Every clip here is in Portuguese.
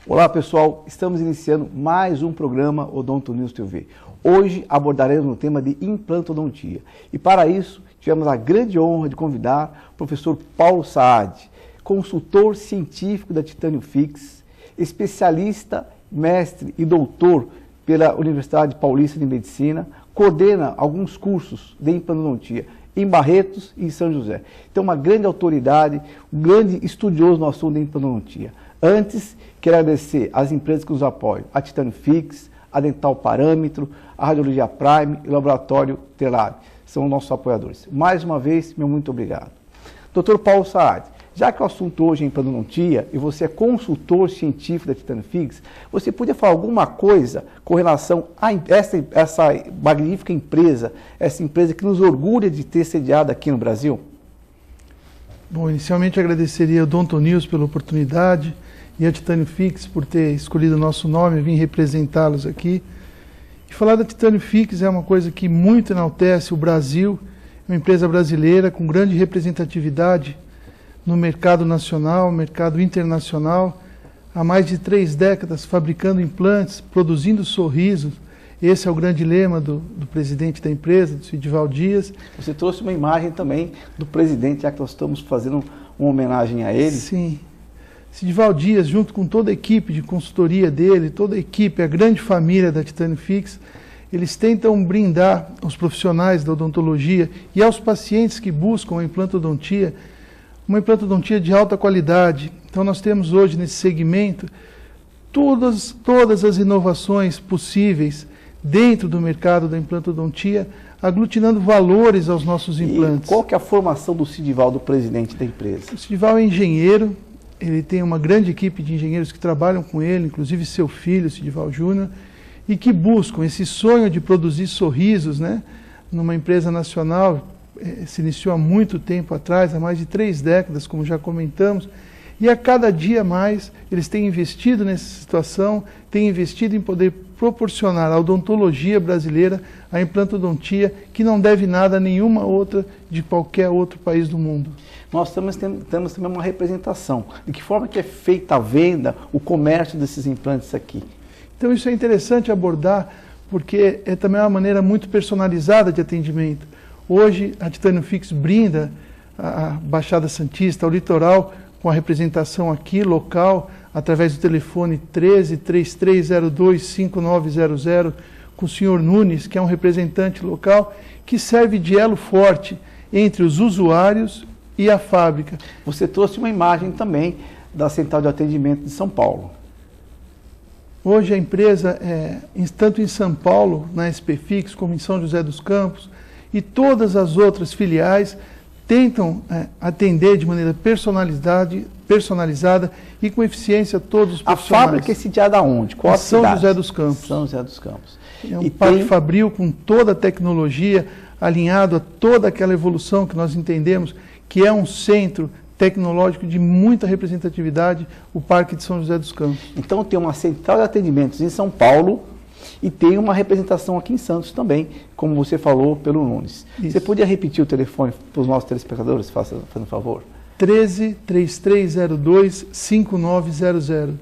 Olá pessoal, estamos iniciando mais um programa Odonto News TV. Hoje abordaremos o tema de implantodontia e para isso tivemos a grande honra de convidar o professor Paulo Saad, consultor científico da Titânio Fix, especialista, mestre e doutor pela Universidade Paulista de Medicina, coordena alguns cursos de implantodontia em Barretos e em São José. Então uma grande autoridade, um grande estudioso no assunto de implantodontia. Antes, quero agradecer às empresas que nos apoiam, a Titânio Fix, a Dental Parâmetro, a Radiologia Prime e o Laboratório Telab. São nossos apoiadores. Mais uma vez, meu muito obrigado. Dr. Paulo Saad, já que o assunto hoje é implantodontia e você é consultor científico da Titânio Fix, você podia falar alguma coisa com relação a essa magnífica empresa, essa empresa que nos orgulha de ter sediado aqui no Brasil? Bom, inicialmente agradeceria ao Odonto News pela oportunidade e a Titânio Fix por ter escolhido o nosso nome e vim representá-los aqui. E falar da Titânio Fix é uma coisa que muito enaltece o Brasil, é uma empresa brasileira com grande representatividade no mercado nacional, mercado internacional, há mais de 3 décadas fabricando implantes, produzindo sorrisos. Esse é o grande lema do presidente da empresa, do Sidival Dias. Você trouxe uma imagem também do presidente, já que nós estamos fazendo uma homenagem a ele. Sim. Sidival Dias, junto com toda a equipe de consultoria dele, toda a equipe, a grande família da Titânio Fix, eles tentam brindar aos profissionais da odontologia e aos pacientes que buscam a implantodontia, uma implantodontia de alta qualidade. Então nós temos hoje nesse segmento todas as inovações possíveis dentro do mercado da implantodontia, aglutinando valores aos nossos implantes. E qual que é a formação do Sidival, do presidente da empresa? O Sidival é engenheiro, ele tem uma grande equipe de engenheiros que trabalham com ele, inclusive seu filho, Sidival Júnior, e que buscam esse sonho de produzir sorrisos, né, numa empresa nacional. Se iniciou há muito tempo atrás, há mais de 3 décadas, como já comentamos, e a cada dia mais eles têm investido nessa situação, têm investido em poder proporcionar à odontologia brasileira a implantodontia que não deve nada a nenhuma outra de qualquer outro país do mundo. Nós temos também uma representação. De que forma que é feita a venda, o comércio desses implantes aqui? Então isso é interessante abordar, porque é também uma maneira muito personalizada de atendimento. Hoje a Titânio Fix brinda a Baixada Santista, ao litoral, com a representação aqui, local, através do telefone 13-3302-5900, com o senhor Nunes, que é um representante local, que serve de elo forte entre os usuários e a fábrica. Você trouxe uma imagem também da Central de Atendimento de São Paulo. Hoje a empresa, tanto em São Paulo, na SPFix, como em São José dos Campos, e todas as outras filiais, tentam atender de maneira personalizada e com eficiência todos os profissionais. A fábrica é sediada onde? Qual a cidade? São José dos Campos. São José dos Campos. É um parque fabril com toda a tecnologia, alinhado a toda aquela evolução que nós entendemos que é um centro tecnológico de muita representatividade, o Parque de São José dos Campos. Então tem uma central de atendimentos em São Paulo e tem uma representação aqui em Santos também, como você falou, pelo Nunes. Isso. Você podia repetir o telefone para os nossos telespectadores, fazendo um favor? 13-3302-5900.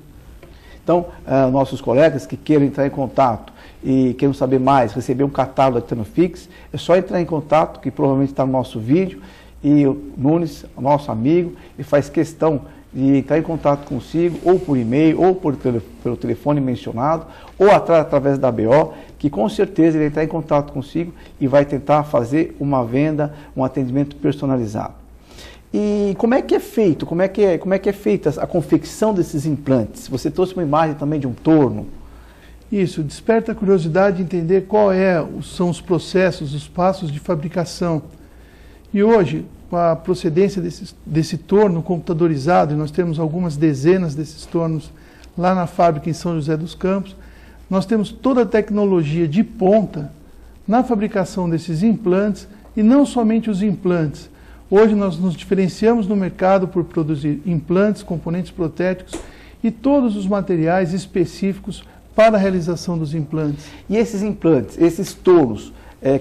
Então, nossos colegas que queiram entrar em contato e queiram saber mais, receber um catálogo da Titânio Fix, é só entrar em contato, que provavelmente está no nosso vídeo, e o Nunes, nosso amigo, ele faz questão de entrar em contato consigo, ou por e-mail, ou pelo telefone mencionado, ou através da BO, que com certeza ele vai entrar em contato consigo e vai tentar fazer uma venda, um atendimento personalizado. E como é que é feito? Como é que é feita a confecção desses implantes? Você trouxe uma imagem também de um torno. Isso, desperta a curiosidade de entender são os processos, os passos de fabricação. E hoje, com a procedência desse torno computadorizado, e nós temos algumas dezenas desses tornos lá na fábrica em São José dos Campos. Nós temos toda a tecnologia de ponta na fabricação desses implantes, e não somente os implantes. Hoje nós nos diferenciamos no mercado por produzir implantes, componentes protéticos e todos os materiais específicos para a realização dos implantes. E esses implantes, esses tornos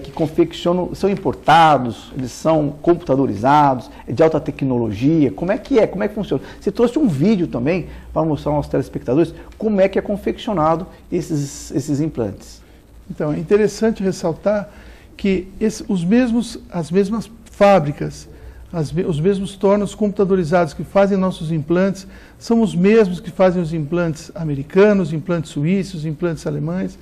que confeccionam, são importados, eles são computadorizados, é de alta tecnologia, como é que funciona? Você trouxe um vídeo também para mostrar aos telespectadores como é que é confeccionado esses implantes. Então, é interessante ressaltar que as mesmas fábricas, os mesmos tornos computadorizados que fazem nossos implantes, são os mesmos que fazem os implantes americanos, implantes suíços, implantes alemães.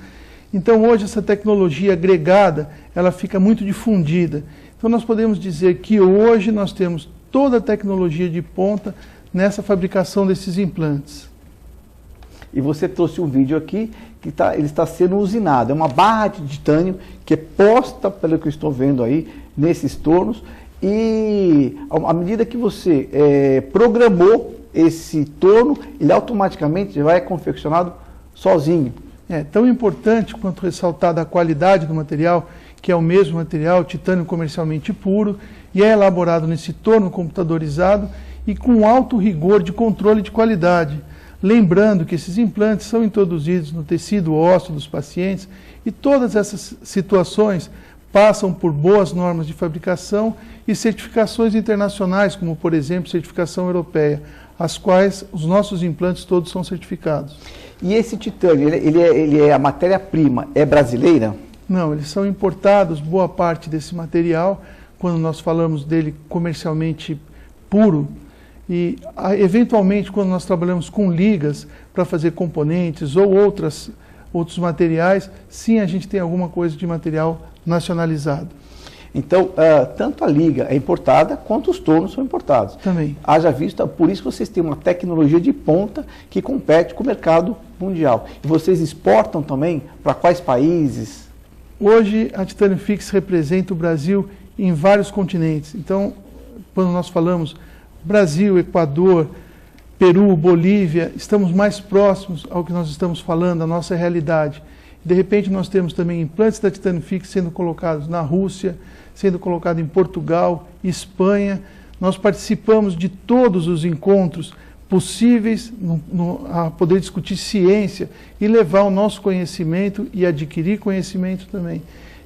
Então, hoje, essa tecnologia agregada, ela fica muito difundida. Então, nós podemos dizer que hoje nós temos toda a tecnologia de ponta nessa fabricação desses implantes. E você trouxe um vídeo aqui que ele está sendo usinado. É uma barra de titânio que é posta, pelo que eu estou vendo aí, nesses tornos. E à medida que você programou esse torno, ele automaticamente vai confeccionado sozinho. É tão importante quanto ressaltar da qualidade do material, que é o mesmo material, titânio comercialmente puro, e é elaborado nesse torno computadorizado e com alto rigor de controle de qualidade. Lembrando que esses implantes são introduzidos no tecido ósseo dos pacientes e todas essas situações passam por boas normas de fabricação e certificações internacionais, como, por exemplo, certificação europeia, as quais os nossos implantes todos são certificados. E esse titânio, a matéria-prima é brasileira? Não, eles são importados, boa parte desse material, quando nós falamos dele comercialmente puro, e eventualmente quando nós trabalhamos com ligas para fazer componentes ou outros materiais, sim, a gente tem alguma coisa de material nacionalizado. Então, tanto a liga é importada, quanto os tornos são importados. Também. Haja vista, por isso vocês têm uma tecnologia de ponta que compete com o mercado mundial. E vocês exportam também para quais países? Hoje, a Titanium Fix representa o Brasil em vários continentes. Então, quando nós falamos Brasil, Equador, Peru, Bolívia, estamos mais próximos ao que nós estamos falando, a nossa realidade. De repente, nós temos também implantes da Titanium Fix sendo colocados na Rússia, sendo colocado em Portugal, Espanha. Nós participamos de todos os encontros possíveis a poder discutir ciência e levar o nosso conhecimento e adquirir conhecimento também.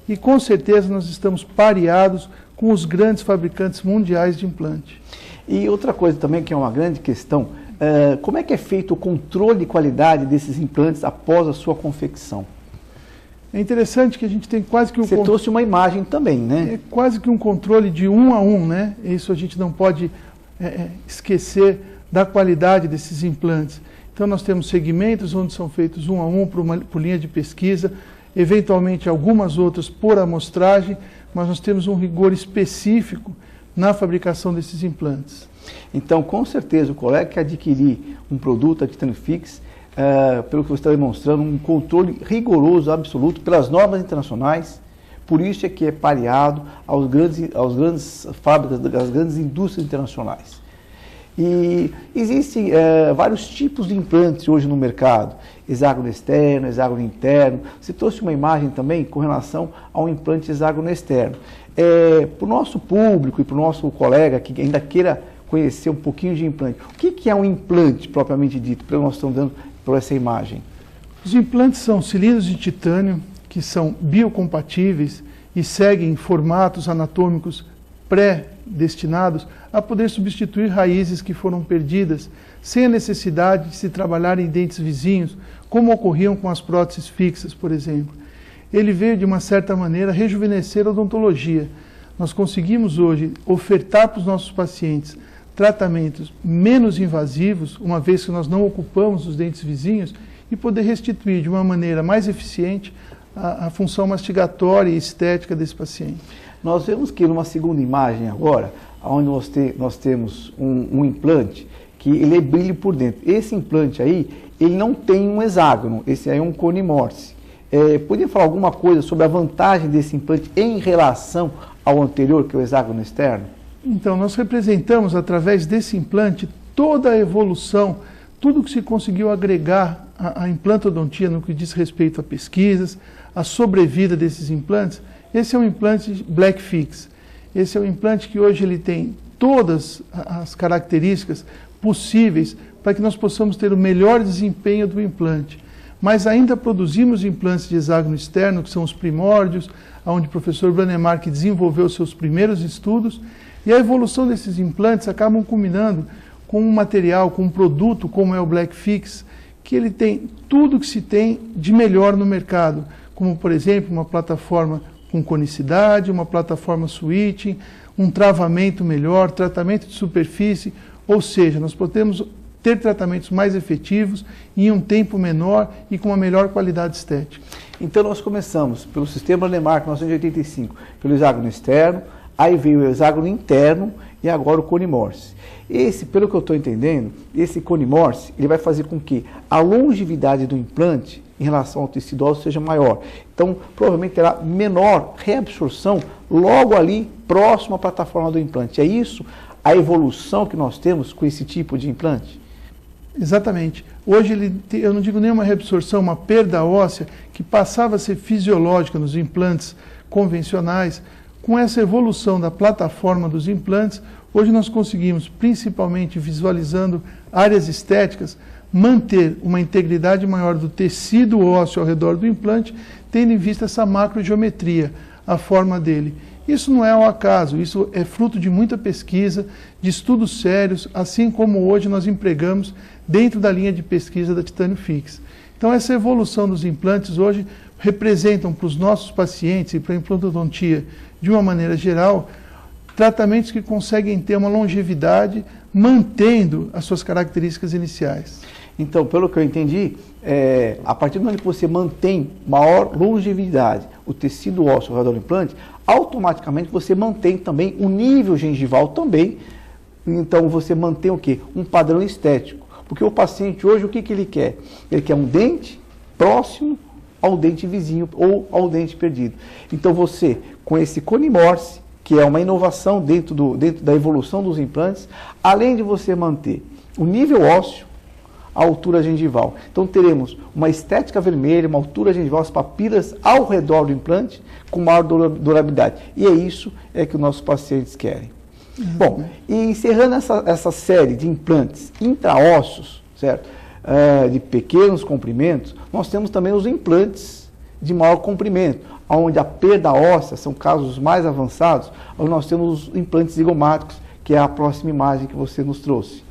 E com certeza nós estamos pareados com os grandes fabricantes mundiais de implante. E outra coisa também que é uma grande questão, como é que é feito o controle de qualidade desses implantes após a sua confecção? É interessante que a gente tem quase que Você trouxe uma imagem também, né? É quase que um controle de 1 a 1, né? Isso a gente não pode esquecer da qualidade desses implantes. Então nós temos segmentos onde são feitos 1 a 1 por linha de pesquisa, eventualmente algumas outras por amostragem, mas nós temos um rigor específico na fabricação desses implantes. Então, com certeza, o colega que adquirir um produto da Titanium Fix, pelo que você está demonstrando, um controle rigoroso, absoluto, pelas normas internacionais, por isso é que é pareado aos grandes fábricas, às grandes indústrias internacionais. E existem vários tipos de implantes hoje no mercado, hexágono externo, hexágono interno. Você trouxe uma imagem também com relação ao implante hexágono externo. Para o nosso público e para o nosso colega que ainda queira conhecer um pouquinho de implante, o que é um implante propriamente dito, pelo que nós estamos dando por essa imagem? Os implantes são cilindros de titânio que são biocompatíveis e seguem formatos anatômicos pré-destinados a poder substituir raízes que foram perdidas, sem a necessidade de se trabalhar em dentes vizinhos, como ocorriam com as próteses fixas, por exemplo. Ele veio, de uma certa maneira, rejuvenescer a odontologia. Nós conseguimos hoje ofertar para os nossos pacientes tratamentos menos invasivos, uma vez que nós não ocupamos os dentes vizinhos, e poder restituir de uma maneira mais eficiente a função mastigatória e estética desse paciente. Nós vemos que numa segunda imagem agora, onde nós temos um implante, que ele é brilho por dentro. Esse implante aí, ele não tem um hexágono, esse aí é um cone Morse. Poderia falar alguma coisa sobre a vantagem desse implante em relação ao anterior, que é o hexágono externo? Então, nós representamos, através desse implante, toda a evolução tudo que se conseguiu agregar à implantodontia no que diz respeito a pesquisas, a sobrevida desses implantes, esse é um implante Black Fix. Esse é um implante que hoje ele tem todas as características possíveis para que nós possamos ter o melhor desempenho do implante. Mas ainda produzimos implantes de hexágono externo, que são os primórdios, onde o professor Branemark desenvolveu seus primeiros estudos, e a evolução desses implantes acabam culminando com um material, com um produto como é o Black Fix, que ele tem tudo que se tem de melhor no mercado, como por exemplo uma plataforma com conicidade, uma plataforma switching, um travamento melhor, tratamento de superfície, ou seja, nós podemos ter tratamentos mais efetivos em um tempo menor e com uma melhor qualidade estética. Então nós começamos pelo sistema Branemark 1985, pelo hexágono externo, aí veio o hexágono interno e agora o cone Morse. Esse, pelo que eu estou entendendo, esse cone Morse, ele vai fazer com que a longevidade do implante em relação ao tecido ósseo seja maior. Então, provavelmente terá menor reabsorção logo ali, próximo à plataforma do implante. É isso a evolução que nós temos com esse tipo de implante? Exatamente. Hoje eu não digo nem uma reabsorção, uma perda óssea que passava a ser fisiológica nos implantes convencionais. Com essa evolução da plataforma dos implantes, hoje nós conseguimos, principalmente visualizando áreas estéticas, manter uma integridade maior do tecido ósseo ao redor do implante, tendo em vista essa macrogeometria, a forma dele. Isso não é ao acaso, isso é fruto de muita pesquisa, de estudos sérios, assim como hoje nós empregamos dentro da linha de pesquisa da Titânio Fix. Então essa evolução dos implantes hoje representam para os nossos pacientes e para a implantodontia, de uma maneira geral, tratamentos que conseguem ter uma longevidade mantendo as suas características iniciais. Então, pelo que eu entendi, a partir do momento que você mantém maior longevidade, o tecido ósseo ao redor do implante, automaticamente você mantém também o nível gengival também. Então você mantém o quê? Um padrão estético. Porque o paciente hoje, o que ele quer? Ele quer um dente próximo ao dente vizinho ou ao dente perdido. Então você, com esse cone Morse, que é uma inovação dentro da evolução dos implantes, além de você manter o nível ósseo, a altura gengival. Então teremos uma estética vermelha, uma altura gengival, as papilas ao redor do implante com maior durabilidade. E é isso que os nossos pacientes querem. Bom, e encerrando essa série de implantes intraossos, certo? De pequenos comprimentos, nós temos também os implantes de maior comprimento, onde a perda óssea são casos mais avançados, onde nós temos os implantes zigomáticos, que é a próxima imagem que você nos trouxe.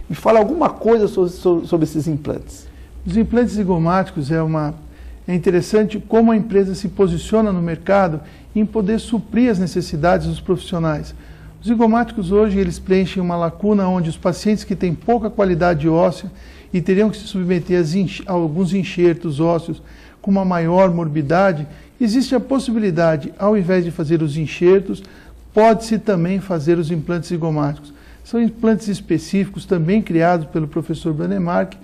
Me fala alguma coisa sobre esses implantes. Os implantes zigomáticos é interessante como a empresa se posiciona no mercado em poder suprir as necessidades dos profissionais. Os zigomáticos hoje eles preenchem uma lacuna onde os pacientes que têm pouca qualidade óssea e teriam que se submeter a alguns enxertos ósseos com uma maior morbidade, existe a possibilidade, ao invés de fazer os enxertos, pode-se também fazer os implantes zigomáticos. São implantes específicos, também criados pelo professor Branemark,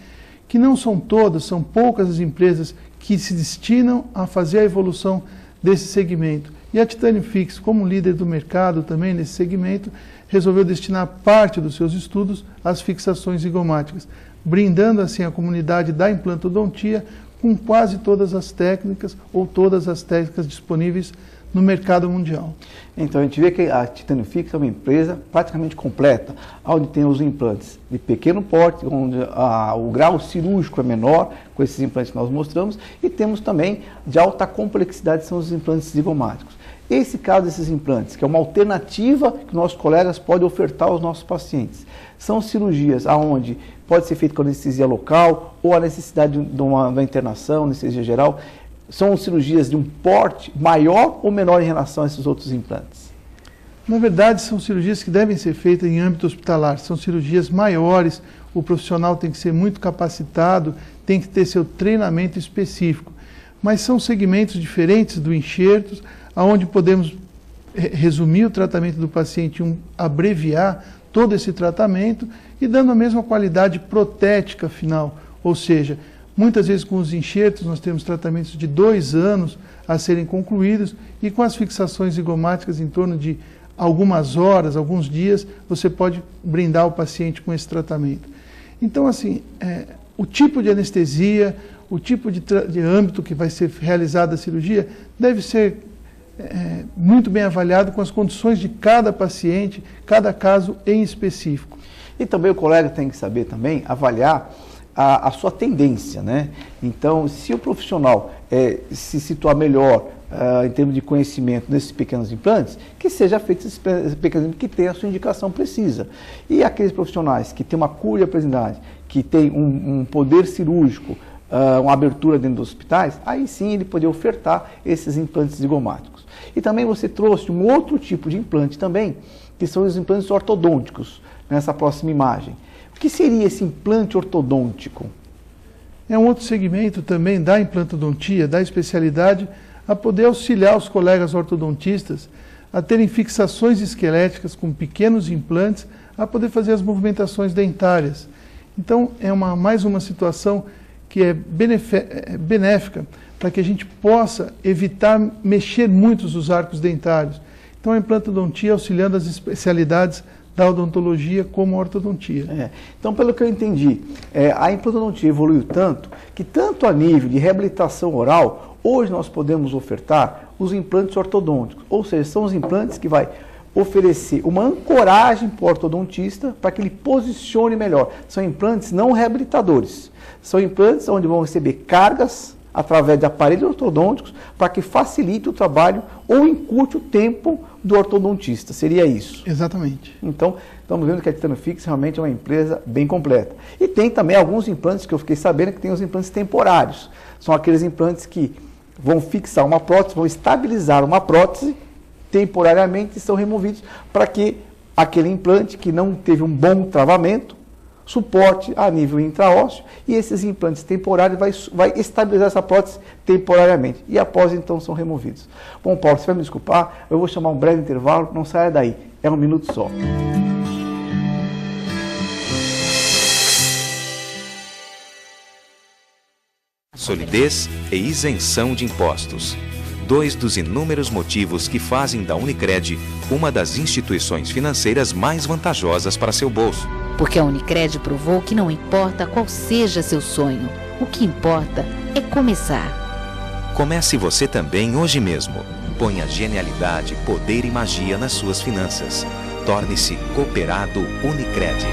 que não são todas, são poucas as empresas que se destinam a fazer a evolução desse segmento. E a Titânio Fix, como líder do mercado também nesse segmento, resolveu destinar parte dos seus estudos às fixações zigomáticas, brindando assim a comunidade da implantodontia com quase todas as técnicas ou todas as técnicas disponíveis no mercado mundial. Então a gente vê que a Titânio Fix é uma empresa praticamente completa, onde tem os implantes de pequeno porte, onde o grau cirúrgico é menor, com esses implantes que nós mostramos, e temos também de alta complexidade, são os implantes zigomáticos. Esse caso desses implantes, que é uma alternativa que nossos colegas podem ofertar aos nossos pacientes, são cirurgias onde pode ser feito com anestesia local ou a necessidade de uma internação, anestesia geral. São cirurgias de um porte maior ou menor em relação a esses outros implantes? Na verdade, são cirurgias que devem ser feitas em âmbito hospitalar. São cirurgias maiores, o profissional tem que ser muito capacitado, tem que ter seu treinamento específico. Mas são segmentos diferentes do enxerto, onde podemos resumir o tratamento do paciente, abreviar todo esse tratamento e dando a mesma qualidade protética final, ou seja, muitas vezes com os enxertos nós temos tratamentos de 2 anos a serem concluídos e com as fixações zigomáticas em torno de algumas horas, alguns dias, você pode brindar o paciente com esse tratamento. Então, assim, o tipo de anestesia, o tipo de âmbito que vai ser realizada a cirurgia deve ser muito bem avaliado com as condições de cada paciente, cada caso em específico. E também o colega tem que saber também avaliar a sua tendência, né? Então, se o profissional se situar melhor em termos de conhecimento nesses pequenos implantes, que seja feito esses pequenos implantes que tenham a sua indicação precisa. E aqueles profissionais que têm uma cura de aprendizagem, que têm um poder cirúrgico, uma abertura dentro dos hospitais, aí sim ele poderia ofertar esses implantes zigomáticos. E também você trouxe um outro tipo de implante também, que são os implantes ortodônticos, nessa próxima imagem. O que seria esse implante ortodôntico? É um outro segmento também da implantodontia, da especialidade, a poder auxiliar os colegas ortodontistas a terem fixações esqueléticas com pequenos implantes, a poder fazer as movimentações dentárias. Então, é mais uma situação que é benéfica para que a gente possa evitar mexer muito os arcos dentários. Então, a implantodontia auxiliando as especialidades da odontologia como a ortodontia. Então, pelo que eu entendi, a implantodontia evoluiu tanto que, tanto a nível de reabilitação oral, hoje nós podemos ofertar os implantes ortodônticos, ou seja, são os implantes que vai oferecer uma ancoragem para o ortodontista para que ele posicione melhor. São implantes não reabilitadores, são implantes onde vão receber cargas através de aparelhos ortodônticos para que facilite o trabalho ou encurte o tempo do ortodontista. Seria isso? Exatamente. Então, estamos vendo que a Titanofix realmente é uma empresa bem completa. E tem também alguns implantes que eu fiquei sabendo que tem os implantes temporários. São aqueles implantes que vão fixar uma prótese, vão estabilizar uma prótese temporariamente e são removidos para que aquele implante que não teve um bom travamento suporte a nível intraósseo e esses implantes temporários vai estabilizar essa prótese temporariamente e após então são removidos. Bom, Paulo, você vai me desculpar, eu vou chamar um breve intervalo, não saia daí, é 1 minuto só. Solidez e isenção de impostos. 2 dos inúmeros motivos que fazem da Unicred uma das instituições financeiras mais vantajosas para seu bolso. Porque a Unicred provou que não importa qual seja seu sonho, o que importa é começar. Comece você também hoje mesmo. Ponha genialidade, poder e magia nas suas finanças. Torne-se cooperado Unicred.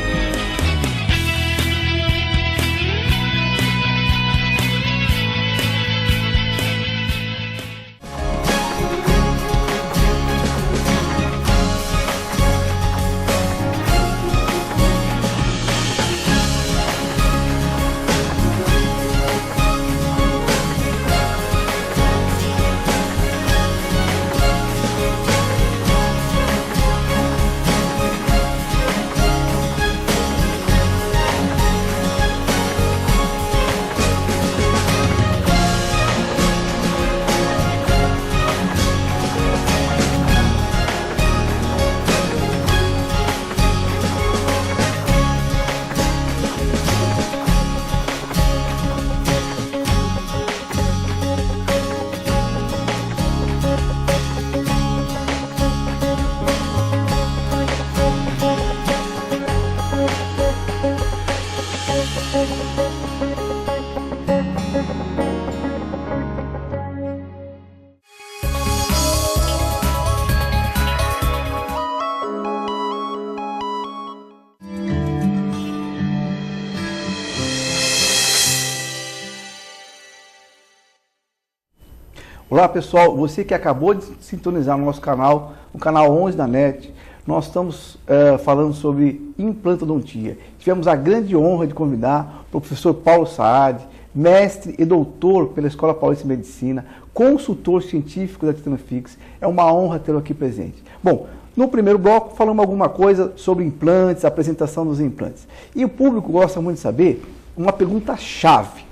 Olá pessoal, você que acabou de sintonizar no nosso canal, o canal 11 da NET, nós estamos falando sobre implantodontia. Tivemos a grande honra de convidar o professor Paulo Saad, mestre e doutor pela Escola Paulista de Medicina, consultor científico da Titanofix. É uma honra tê-lo aqui presente. Bom, no primeiro bloco falamos alguma coisa sobre implantes, a apresentação dos implantes. E o público gosta muito de saber uma pergunta-chave.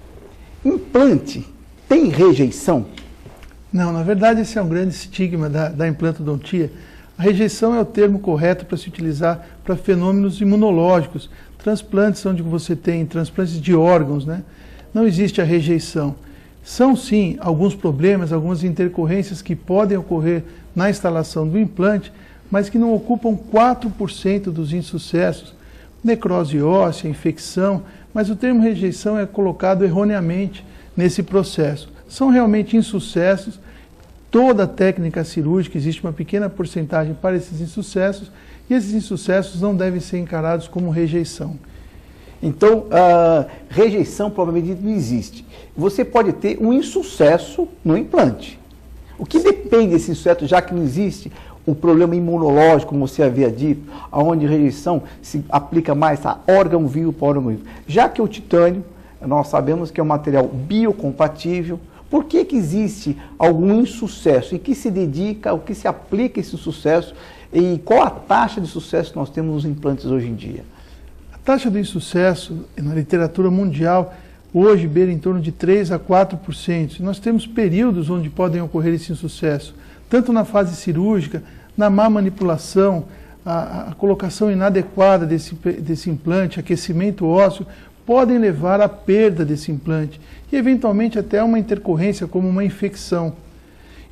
Implante tem rejeição? Não, na verdade esse é um grande estigma da implantodontia. A rejeição é o termo correto para se utilizar para fenômenos imunológicos, transplantes onde você tem transplantes de órgãos, né? Não existe a rejeição. São sim alguns problemas, algumas intercorrências que podem ocorrer na instalação do implante, mas que não ocupam 4% dos insucessos, necrose óssea, infecção, mas o termo rejeição é colocado erroneamente nesse processo. São realmente insucessos. Toda técnica cirúrgica existe uma pequena porcentagem para esses insucessos, e esses insucessos não devem ser encarados como rejeição. Então, rejeição provavelmente não existe. Você pode ter um insucesso no implante. O que depende desse insucesso, já que não existe o problema imunológico, como você havia dito, onde rejeição se aplica mais a órgão vivo para órgão vivo. Já que o titânio, nós sabemos que é um material biocompatível. Por que existe algum insucesso? Em que se dedica, o que se aplica esse sucesso e qual a taxa de sucesso que nós temos nos implantes hoje em dia? A taxa de insucesso na literatura mundial hoje beira em torno de 3 a 4%. Nós temos períodos onde podem ocorrer esse insucesso, tanto na fase cirúrgica, na má manipulação, a colocação inadequada desse implante, aquecimento ósseo, podem levar à perda desse implante e, eventualmente, até uma intercorrência como uma infecção.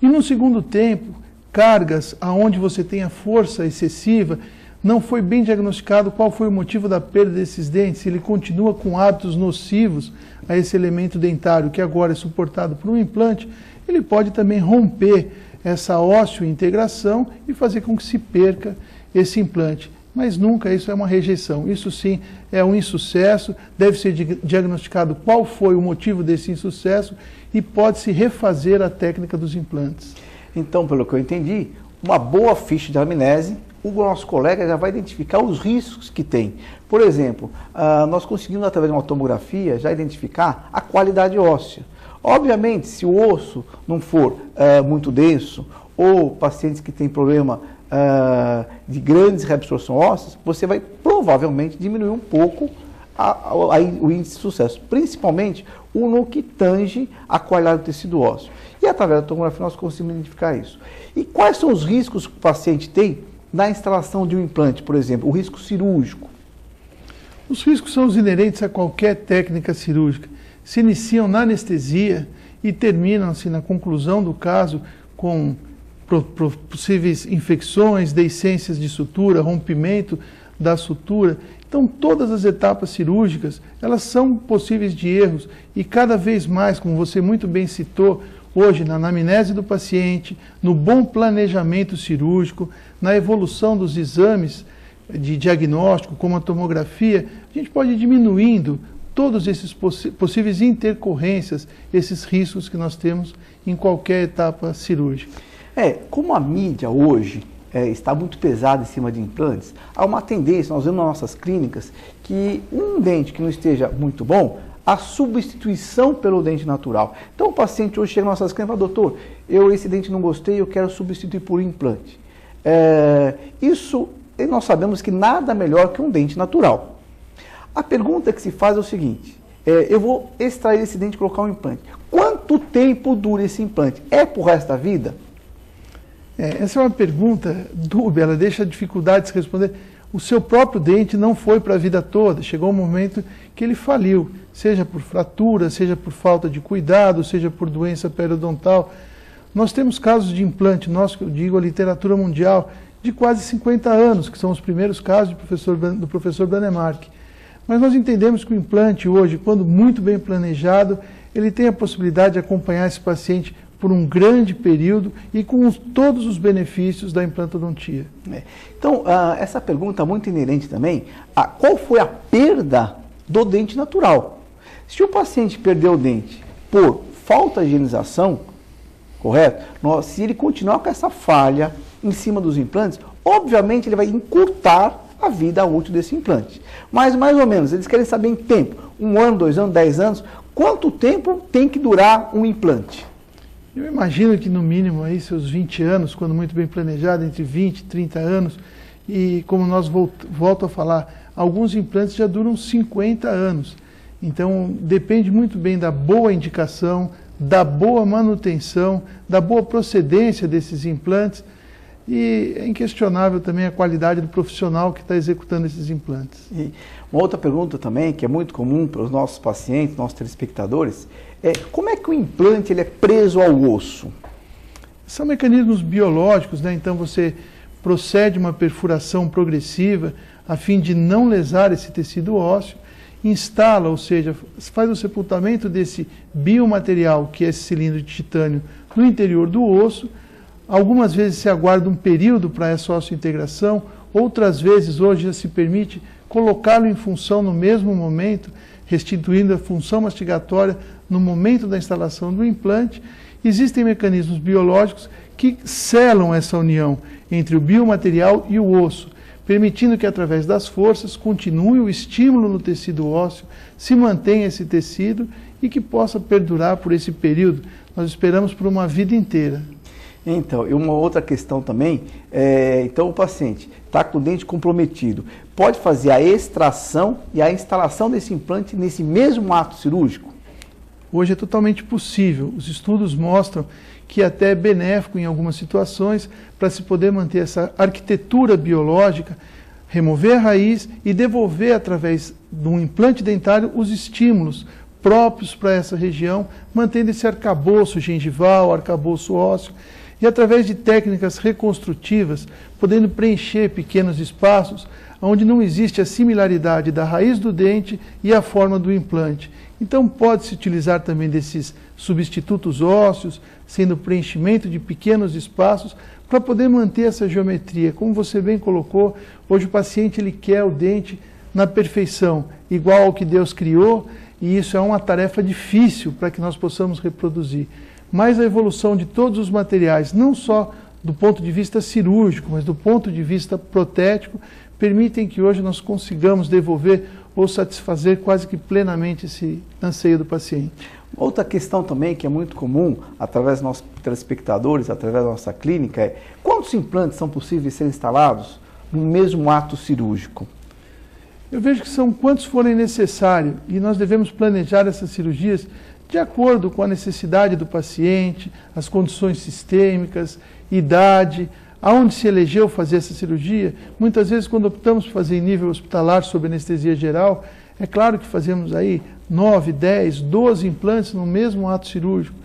E, no segundo tempo, cargas aonde você tem a força excessiva, não foi bem diagnosticado qual foi o motivo da perda desses dentes, ele continua com hábitos nocivos a esse elemento dentário, que agora é suportado por um implante, ele pode também romper essa ósseo-integração e fazer com que se perca esse implante. Mas nunca isso é uma rejeição. Isso sim é um insucesso, deve ser diagnosticado qual foi o motivo desse insucesso e pode-se refazer a técnica dos implantes. Então, pelo que eu entendi, uma boa ficha de anamnese, o nosso colega já vai identificar os riscos que tem. Por exemplo, nós conseguimos, através de uma tomografia, já identificar a qualidade óssea. Obviamente, se o osso não for muito denso, ou pacientes que têm problema de grandes reabsorção ósseas, você vai provavelmente diminuir um pouco o índice de sucesso, principalmente no que tange a qualidade do tecido ósseo. E através da tomografia nós conseguimos identificar isso. E quais são os riscos que o paciente tem na instalação de um implante, por exemplo, o risco cirúrgico? Os riscos são os inerentes a qualquer técnica cirúrgica. Se iniciam na anestesia e terminam-se na conclusão do caso com possíveis infecções, deiscências de sutura, rompimento da sutura. Então, todas as etapas cirúrgicas, elas são possíveis de erros e cada vez mais, como você muito bem citou, hoje na anamnese do paciente, no bom planejamento cirúrgico, na evolução dos exames de diagnóstico, como a tomografia, a gente pode ir diminuindo todos esses possíveis intercorrências, esses riscos que nós temos em qualquer etapa cirúrgica. Como a mídia hoje está muito pesada em cima de implantes, há uma tendência, nós vemos nas nossas clínicas, que um dente que não esteja muito bom, a substituição pelo dente natural. Então o paciente hoje chega nas nossas clínicas e fala: doutor, esse dente não gostei, eu quero substituir por um implante. Isso nós sabemos que nada melhor que um dente natural. A pergunta que se faz é o seguinte: eu vou extrair esse dente e colocar um implante. Quanto tempo dura esse implante? É pro resto da vida? Essa é uma pergunta dúbia, ela deixa dificuldade de se responder. O seu próprio dente não foi para a vida toda, chegou um momento que ele faliu, seja por fratura, seja por falta de cuidado, seja por doença periodontal. Nós temos casos de implante, que eu digo a literatura mundial, de quase 50 anos, que são os primeiros casos do professor Danemark. Mas nós entendemos que o implante hoje, quando muito bem planejado, ele tem a possibilidade de acompanhar esse paciente por um grande período e com todos os benefícios da implantodontia. Então, essa pergunta é muito inerente também a qual foi a perda do dente natural. Se o paciente perdeu o dente por falta de higienização, correto? Se ele continuar com essa falha em cima dos implantes, obviamente ele vai encurtar a vida útil desse implante. Mas, mais ou menos, eles querem saber em tempo, 1 ano, 2 anos, 10 anos, quanto tempo tem que durar um implante? Eu imagino que no mínimo aí seus 20 anos, quando muito bem planejado, entre 20 e 30 anos, e como nós volto a falar, alguns implantes já duram 50 anos. Então depende muito bem da boa indicação, da boa manutenção, da boa procedência desses implantes, e é inquestionável também a qualidade do profissional que está executando esses implantes. E uma outra pergunta também, que é muito comum para os nossos pacientes, nossos telespectadores, é como é que o implante ele é preso ao osso? São mecanismos biológicos, né? Então você procede uma perfuração progressiva a fim de não lesar esse tecido ósseo, instala, ou seja, faz o sepultamento desse biomaterial, que é esse cilindro de titânio, no interior do osso. Algumas vezes se aguarda um período para essa osseointegração, outras vezes hoje já se permite colocá-lo em função no mesmo momento, restituindo a função mastigatória no momento da instalação do implante. Existem mecanismos biológicos que selam essa união entre o biomaterial e o osso, permitindo que através das forças continue o estímulo no tecido ósseo, se mantenha esse tecido e que possa perdurar por esse período. Nós esperamos por uma vida inteira. Então, e uma outra questão também, então o paciente está com o dente comprometido, pode fazer a extração e a instalação desse implante nesse mesmo ato cirúrgico? Hoje é totalmente possível. Os estudos mostram que até é benéfico em algumas situações para se poder manter essa arquitetura biológica, remover a raiz e devolver através de um implante dentário os estímulos próprios para essa região, mantendo esse arcabouço gengival, arcabouço ósseo, e através de técnicas reconstrutivas, podendo preencher pequenos espaços onde não existe a similaridade da raiz do dente e a forma do implante. Então pode-se utilizar também desses substitutos ósseos, sendo preenchimento de pequenos espaços, para poder manter essa geometria. Como você bem colocou, hoje o paciente ele quer o dente na perfeição, igual ao que Deus criou, e isso é uma tarefa difícil para que nós possamos reproduzir. Mas a evolução de todos os materiais, não só do ponto de vista cirúrgico, mas do ponto de vista protético, permitem que hoje nós consigamos devolver ou satisfazer quase que plenamente esse anseio do paciente. Outra questão também que é muito comum, através dos nossos telespectadores, através da nossa clínica, é quantos implantes são possíveis de ser instalados no mesmo ato cirúrgico? Eu vejo que são quantos forem necessários e nós devemos planejar essas cirurgias de acordo com a necessidade do paciente, as condições sistêmicas, idade, aonde se elegeu fazer essa cirurgia. Muitas vezes, quando optamos por fazer em nível hospitalar sob anestesia geral, é claro que fazemos aí 9, 10, 12 implantes no mesmo ato cirúrgico.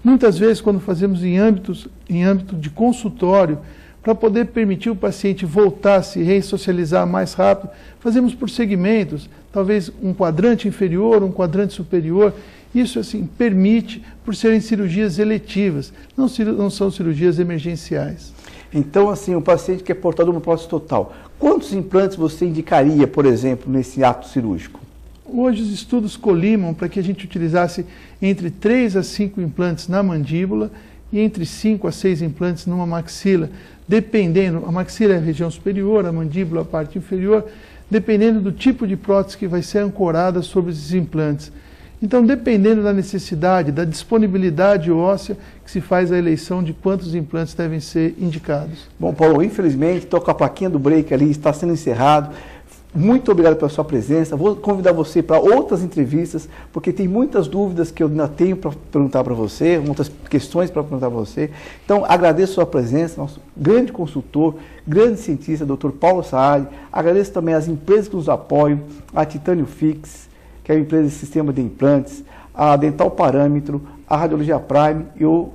Muitas vezes, quando fazemos em âmbito de consultório, para poder permitir o paciente voltar a se ressocializar mais rápido, fazemos por segmentos, talvez um quadrante inferior, um quadrante superior. Isso, assim, permite, por serem cirurgias eletivas, não são cirurgias emergenciais. Então, assim, o paciente que é portador de uma prótese total, quantos implantes você indicaria, por exemplo, nesse ato cirúrgico? Hoje os estudos colimam para que a gente utilizasse entre 3 a 5 implantes na mandíbula e entre 5 a 6 implantes numa maxila, dependendo, a maxila é a região superior, a mandíbula a parte inferior, dependendo do tipo de prótese que vai ser ancorada sobre esses implantes. Então, dependendo da necessidade, da disponibilidade óssea, que se faz a eleição de quantos implantes devem ser indicados. Bom, Paulo, infelizmente, estou com a plaquinha do break ali, está sendo encerrado. Muito obrigado pela sua presença. Vou convidar você para outras entrevistas, porque tem muitas dúvidas que eu ainda tenho para perguntar para você, muitas questões para perguntar para você. Então, agradeço a sua presença, nosso grande consultor, grande cientista, Dr. Paulo Saad. Agradeço também as empresas que nos apoiam, a Titânio Fix, que é a empresa de sistema de implantes, a Dental Parâmetro, a Radiologia Prime e o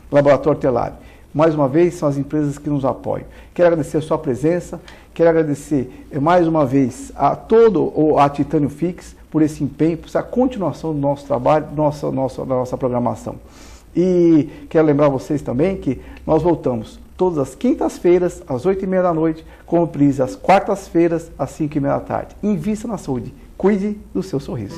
Laboratório Telab. Mais uma vez, são as empresas que nos apoiam. Quero agradecer a sua presença, quero agradecer mais uma vez a a Titânio Fix por esse empenho, por essa continuação do nosso trabalho, da nossa programação. E quero lembrar vocês também que nós voltamos todas as quintas-feiras, às 8h30 da noite, com reprise às quartas-feiras, às 5h30 da tarde. Invista na saúde. Cuide do seu sorriso.